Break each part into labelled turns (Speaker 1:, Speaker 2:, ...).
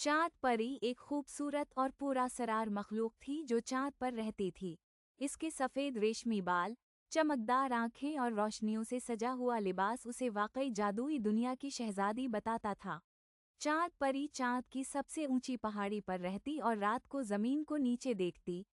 Speaker 1: चाँद परी एक खूबसूरत और पुरअसरार मखलूक थी जो चाँद पर रहती थी। इसके सफ़ेद रेशमी बाल, चमकदार आँखें और रोशनियों से सजा हुआ लिबास उसे वाकई जादुई दुनिया की शहज़ादी बताता था। चाँद परी चाँद की सबसे ऊंची पहाड़ी पर रहती और रात को ज़मीन को नीचे देखती।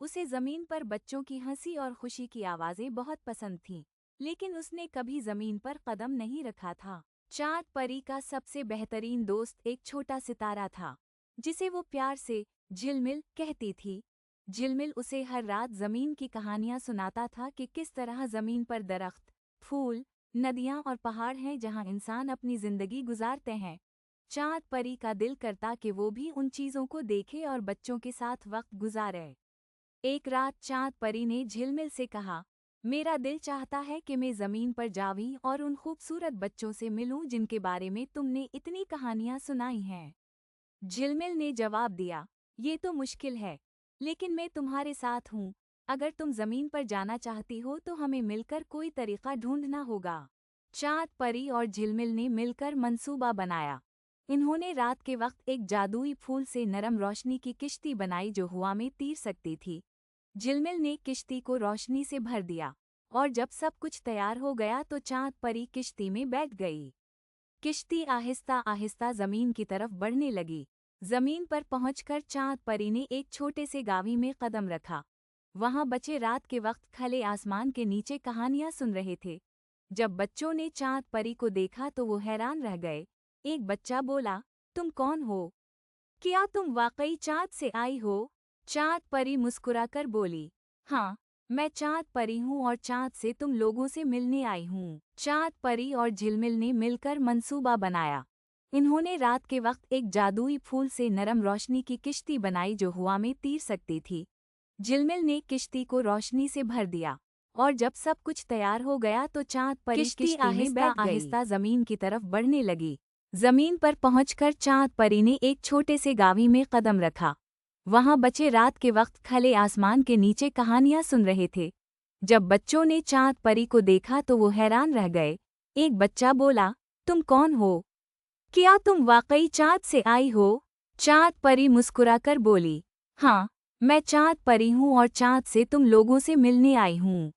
Speaker 1: उसे ज़मीन पर बच्चों की हंसी और खुशी की आवाज़ें बहुत पसंद थीं, लेकिन उसने कभी ज़मीन पर कदम नहीं रखा था। चाँद परी का सबसे बेहतरीन दोस्त एक छोटा सितारा था, जिसे वो प्यार से झिलमिल कहती थी। झिलमिल उसे हर रात ज़मीन की कहानियाँ सुनाता था कि किस तरह ज़मीन पर दरख्त, फूल, नदियाँ और पहाड़ हैं जहाँ इंसान अपनी ज़िंदगी गुजारते हैं। चाँद परी का दिल करता कि वो भी उन चीज़ों को देखे और बच्चों के साथ वक्त गुजारे। एक रात चाँद परी ने झिलमिल से कहा, मेरा दिल चाहता है कि मैं ज़मीन पर जाऊं और उन खूबसूरत बच्चों से मिलूं जिनके बारे में तुमने इतनी कहानियां सुनाई हैं। झिलमिल ने जवाब दिया, ये तो मुश्किल है, लेकिन मैं तुम्हारे साथ हूँ। अगर तुम ज़मीन पर जाना चाहती हो तो हमें मिलकर कोई तरीका ढूंढना होगा। चाँद परी और झिलमिल ने मिलकर मंसूबा बनाया। इन्होंने रात के वक्त एक जादुई फूल से नरम रोशनी की किश्ती बनाई जो हवा में तैर सकती थी। झिलमिल ने किश्ती को रोशनी से भर दिया, और जब सब कुछ तैयार हो गया तो चाँद परी किश्ती में बैठ गई। किश्ती आहिस्ता आहिस्ता ज़मीन की तरफ बढ़ने लगी। ज़मीन पर पहुंचकर चाँद परी ने एक छोटे से गावी में कदम रखा। वहां बच्चे रात के वक्त खुले आसमान के नीचे कहानियां सुन रहे थे। जब बच्चों ने चाँद परी को देखा तो वो हैरान रह गए। एक बच्चा बोला, तुम कौन हो? क्या तुम वाकई चाँद से आई हो? चाँद परी मुस्कुराकर बोली, हाँ, मैं चाँद परी हूँ और चाँद से तुम लोगों से मिलने आई हूँ। चाँद परी और झिलमिल ने मिलकर मंसूबा बनाया। इन्होंने रात के वक्त एक जादुई फूल से नरम रोशनी की किश्ती बनाई जो हवा में तैर सकती थी। झिलमिल ने किश्ती को रोशनी से भर दिया, और जब सब कुछ तैयार हो गया तो चाँद परी किश्ती आहिस्ता आहिस्ता ज़मीन की तरफ बढ़ने लगी। ज़मीन पर पहुंचकर चाँद परी ने एक छोटे से गावी में कदम रखा। वहां बच्चे रात के वक्त खुले आसमान के नीचे कहानियां सुन रहे थे। जब बच्चों ने चाँद परी को देखा तो वो हैरान रह गए। एक बच्चा बोला, तुम कौन हो? क्या तुम वाकई चाँद से आई हो? चाँद परी मुस्कुराकर बोली, हाँ, मैं चाँद परी हूँ और चाँद से तुम लोगों से मिलने आई हूँ।